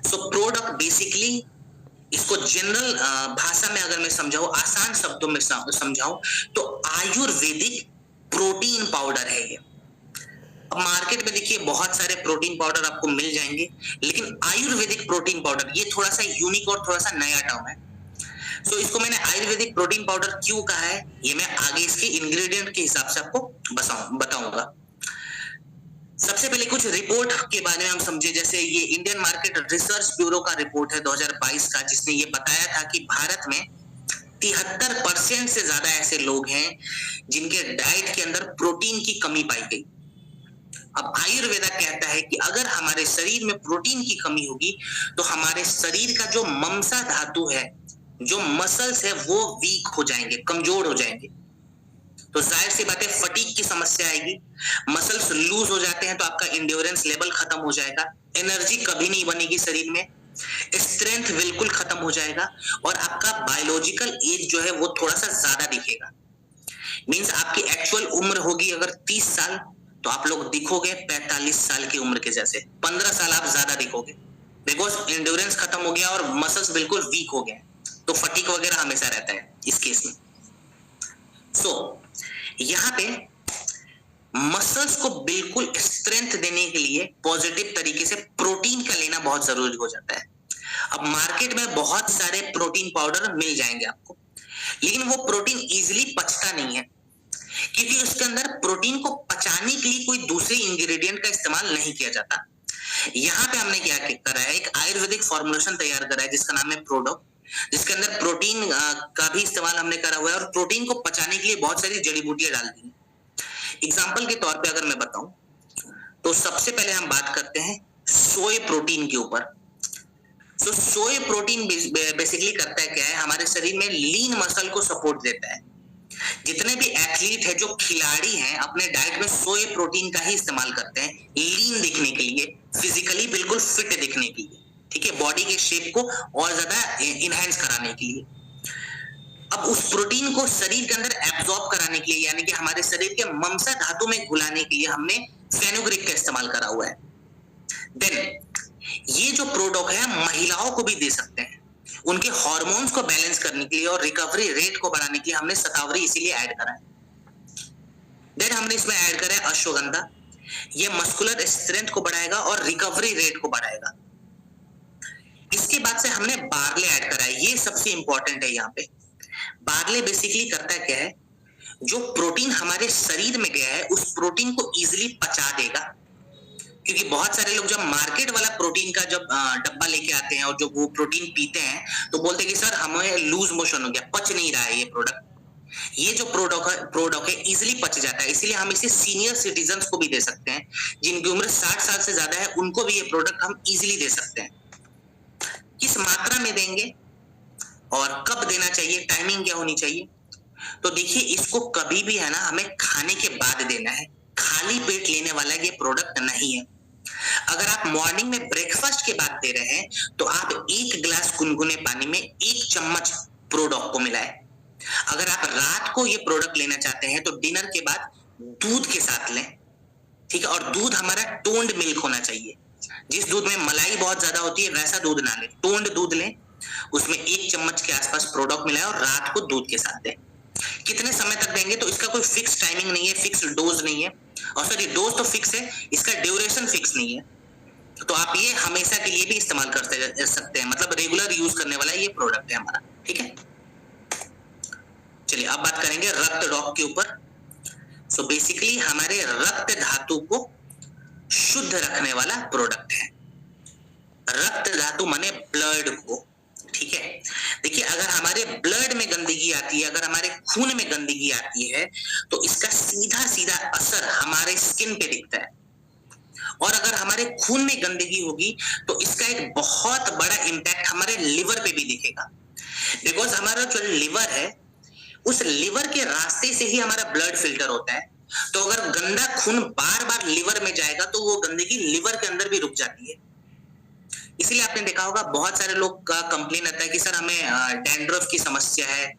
So product basically, इसको general भाषा में अगर मैं समझाऊं, आसान शब्दों में समझाऊं, तो आयुर्वेदिक प्रोटीन पाउडर है ये। अब मार्केट में देखिए बहुत सारे प्रोटीन पाउडर आपको मिल जाएंगे, लेकिन आयुर्वेदिक प्रोटीन पाउडर ये थोड़ा सा यूनिक और थोड़ा सा नया टर्म है। सो इसको मैंने आयुर्वेदिक प्रोटीन पाउडर क्यों कहा है, ये मैं आगे इसके इंग्रेडिएंट के हिसाब से आपको बताऊंगा। सबसे पहले कुछ रिपोर्ट के बारे में हम समझे, जैसे ये इंडियन मार्केट रिसर्च ब्यूरो का रिपोर्ट है 2022 का, जिसने ये बताया था कि भारत में 73% से ज्यादा ऐसे लोग हैं जिनके डाइट के अंदर प्रोटीन की कमी पाई गई। अब आयुर्वेदा कहता है कि अगर हमारे शरीर में प्रोटीन की कमी होगी तो हमारे शरीर का जो ममसा धातु है, जो मसल्स है, वो वीक हो जाएंगे, कमजोर हो जाएंगे। तो जाहिर सी बात है फटीग की समस्या आएगी, मसल्स लूज हो जाते हैं तो आपका इंड्योरेंस लेवल खत्म हो जाएगा, एनर्जी कभी नहीं बनेगी शरीर में, स्ट्रेंथ बिल्कुल खत्म हो जाएगा, और आपका बायोलॉजिकल एज जो है वो थोड़ा सा ज्यादा दिखेगा। मींस आपकी एक्चुअल उम्र होगी अगर 30 साल, तो आप लोग दिखोगे 45 साल की उम्र के जैसे, 15 साल आप ज्यादा दिखोगे, बिकॉज इंड्योरेंस खत्म हो गया और मसल्स बिल्कुल वीक हो गए। तो फटीग वगैरह हमेशा रहता है इस केस में। सो यहाँ पे मसल्स को बिल्कुल स्ट्रेंथ देने के लिए पॉजिटिव तरीके से प्रोटीन का लेना बहुत जरूरी हो जाता है। अब मार्केट में बहुत सारे प्रोटीन पाउडर मिल जाएंगे आपको, लेकिन वो प्रोटीन इजीली पचता नहीं है, क्योंकि उसके अंदर प्रोटीन को पचाने के लिए कोई दूसरे इंग्रेडिएंट का इस्तेमाल नहीं किया जाता। यहाँ पे हमने क्या करा है, एक आयुर्वेदिक फॉर्मुलेशन तैयार करा है जिसका नाम है प्रोडो, जिसके अंदर प्रोटीन का भी इस्तेमाल हमने करा हुआ है, और प्रोटीन को पचाने के लिए बहुत सारी जड़ी बूटियां डाल दी। एग्जाम्पल के तौर पे अगर मैं बताऊं, तो सबसे पहले हम बात करते हैं सोय प्रोटीन के ऊपर। तो सोय प्रोटीन बेसिकली करता है क्या है, हमारे शरीर में लीन मसल को सपोर्ट देता है। जितने भी एथलीट है, जो खिलाड़ी हैं, अपने डाइट में सोय प्रोटीन का ही इस्तेमाल करते हैं, लीन दिखने के लिए, फिजिकली बिल्कुल फिट दिखने के लिए, ठीक है, बॉडी के शेप को और ज्यादा इनहेंस कराने के लिए। अब उस प्रोटीन को शरीर के अंदर एब्जॉर्ब कराने के लिए, यानी कि हमारे शरीर के ममसा धातु में घुलाने के लिए हमने फेनुग्रीक का इस्तेमाल करा हुआ है। देन ये जो प्रोडक्ट है महिलाओं को भी दे सकते हैं, उनके हार्मोन्स को बैलेंस करने के लिए और रिकवरी रेट को बढ़ाने के लिए हमने शतावरी इसीलिए ऐड करा है। देन हमने इसमें ऐड करा है अश्वगंधा, ये मस्कुलर स्ट्रेंथ को बढ़ाएगा और रिकवरी रेट को बढ़ाएगा। इसके बाद से हमने बार्ले ऐड करा है, ये सबसे इंपॉर्टेंट है। यहाँ पे बार्ले बेसिकली करता क्या है, जो प्रोटीन हमारे शरीर में गया है उस प्रोटीन को इजीली पचा देगा। क्योंकि बहुत सारे लोग जब मार्केट वाला प्रोटीन का जब डब्बा लेके आते हैं और जो वो प्रोटीन पीते हैं, तो बोलते हैं कि सर हमें लूज मोशन हो गया, पच नहीं रहा है ये प्रोडक्ट। ये जो प्रोडक्ट है इजीली पच जाता है, इसीलिए हम इसे सीनियर सिटीजन्स को भी दे सकते हैं, जिनकी उम्र 60 साल से ज्यादा है उनको भी ये प्रोडक्ट हम इजीली दे सकते हैं। किस मात्रा में देंगे और कब देना चाहिए, टाइमिंग क्या होनी चाहिए, तो देखिए इसको कभी भी है ना हमें खाने के बाद देना है, खाली पेट लेने वाला ये प्रोडक्ट नहीं है। अगर आप मॉर्निंग में ब्रेकफास्ट के बाद दे रहे हैं तो आप 1 गिलास गुनगुने पानी में 1 चम्मच प्रोडक्ट को मिलाएं। अगर आप रात को ये प्रोडक्ट लेना चाहते हैं तो डिनर के बाद दूध के साथ लें, ठीक है, और दूध हमारा टोन्ड मिल्क होना चाहिए। जिस दूध में मलाई बहुत ज्यादा होती है वैसा दूध ना लें, टोन्ड दूध लें, उसमें 1 चम्मच के आसपास प्रोडक्ट मिलाएं और रात को दूध के साथ दें। कितने समय तक देंगे, तो इसका कोई फिक्स टाइमिंग नहीं है, फिक्स डोज नहीं है, और सॉरी डोज तो फिक्स है, इसका ड्यूरेशन फिक्स नहीं है। तो आप ये हमेशा के लिए भी इस्तेमाल कर सकते हैं, मतलब रेगुलर यूज करने वाला ये प्रोडक्ट है हमारा, ठीक है। चलिए अब बात करेंगे रक्त डॉक के ऊपर। सो बेसिकली हमारे रक्त धातु को शुद्ध रखने वाला प्रोडक्ट है। रक्त धातु माने ब्लड को, ठीक है। देखिए अगर हमारे ब्लड में गंदगी आती है, अगर हमारे खून में गंदगी आती है, तो इसका सीधा सीधा असर हमारे स्किन पे दिखता है, और अगर हमारे खून में गंदगी होगी तो इसका एक बहुत बड़ा इंपैक्ट हमारे लिवर पे भी दिखेगा। बिकॉज हमारा जो लिवर है, उस लिवर के रास्ते से ही हमारा ब्लड फिल्टर होता है, तो अगर गंदा खून बार बार लिवर में जाएगा तो वो गंदगी लिवर के अंदर भी रुक जाती है। इसलिए आपने देखा होगा बहुत सारे लोग का कंप्लेन आता है कि सर हमें डैंड्रफ की समस्या है,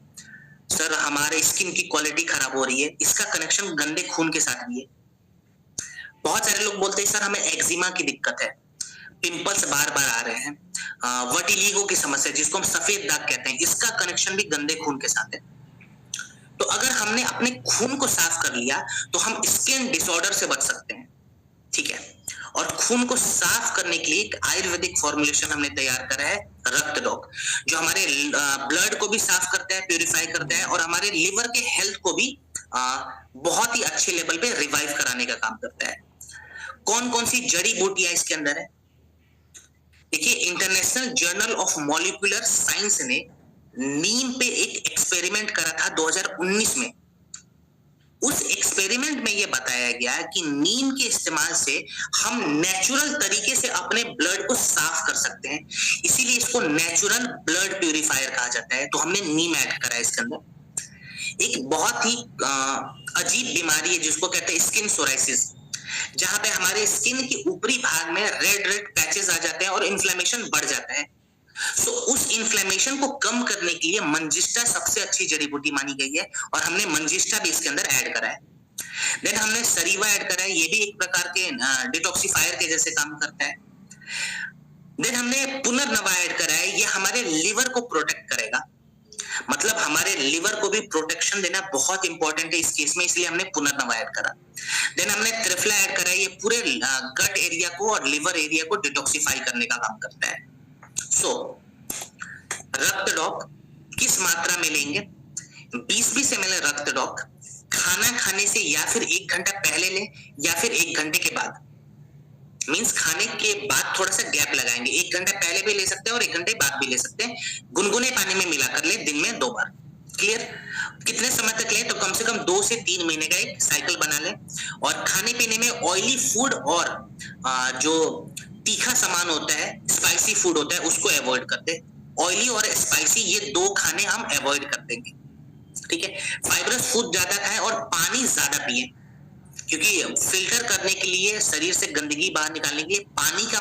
सर हमारे स्किन की क्वालिटी खराब हो रही है। इसका कनेक्शन गंदे खून के साथ भी है। बहुत सारे लोग बोलते हैं सर हमें एक्जिमा की दिक्कत है, पिंपल्स बार बार आ रहे हैं, वर्टिलिगो की समस्या जिसको हम सफेद दाग कहते हैं, इसका कनेक्शन भी गंदे खून के साथ है। तो अगर हमने अपने खून को साफ कर लिया तो हम स्किन डिसऑर्डर से बच सकते हैं, ठीक है। और खून को साफ करने के लिए एक आयुर्वेदिक फॉर्मुलेशन हमने तैयार करा है, रक्त डॉक, जो हमारे ब्लड को भी साफ करता है, प्यूरिफाई करता है और हमारे लिवर के हेल्थ को भी बहुत ही अच्छे लेवल पे रिवाइव कराने का काम करता है। कौन कौन सी जड़ी बूटियां इसके अंदर है? देखिए, international journal of molecular science ने नीम पे एक एक्सपेरिमेंट करा था 2019 में। उस एक्सपेरिमेंट में यह बताया गया कि नीम के इस्तेमाल से हम नेचुरल तरीके से अपने ब्लड को साफ कर सकते हैं, इसीलिए इसको नेचुरल ब्लड प्यूरिफायर कहा जाता है। तो हमने नीम ऐड करा है इसके अंदर। एक बहुत ही अजीब बीमारी है जिसको कहते हैं स्किन सोराइसिस, जहां पे हमारे स्किन के ऊपरी भाग में रेड रेड पैचेस आ जाते हैं और इन्फ्लेमेशन बढ़ जाता है। सो उस इन्फ्लेमेशन को कम करने के लिए मंजिष्ठा सबसे अच्छी जड़ी बूटी मानी गई है और हमने मंजिष्ठा भी इसके अंदर ऐड करा है। देन हमने सरीवा ऐड करा है, ये भी एक प्रकार के डिटॉक्सिफायर के जैसे काम करता है। देन हमने पुनर्नवा ऐड करा है, ये हमारे लिवर को प्रोटेक्ट करेगा, मतलब हमारे लिवर को भी प्रोटेक्शन देना बहुत इंपॉर्टेंट है इस केस में, इसलिए हमने पुनर्नवा ऐड करा। देन हमने त्रिफला ऐड करा है, ये पूरे गट एरिया को और लिवर एरिया को डिटॉक्सिफाई करने का काम करता है। सो रक्त डॉक किस मात्रा में लेंगे? 20-20 ml रक्त डॉक खाना खाने से या फिर 1 घंटा पहले लें या फिर 1 घंटे के बाद, मींस खाने के बाद थोड़ा सा गैप लगाएंगे, 1 घंटा पहले भी ले सकते हैं और 1 घंटे बाद भी ले सकते हैं। गुनगुने पानी में मिलाकर ले, दिन में 2 बार। क्लियर? कितने समय तक लें? तो कम से कम 2 से 3 महीने का एक साइकिल बना लें। और खाने पीने में ऑयली फूड और जो तीखा सामान होता है, स्पाइसी फूड होता है, उसको अवॉइड करते हैं। ऑयली और स्पाइसी ये 2 खाने हम अवॉइड कर देंगे, ठीक है। फाइबरस फूड ज्यादा खाएं और पानी ज्यादा पिए, क्योंकि फिल्टर करने के लिए, शरीर से गंदगी बाहर निकालने के लिए पानी का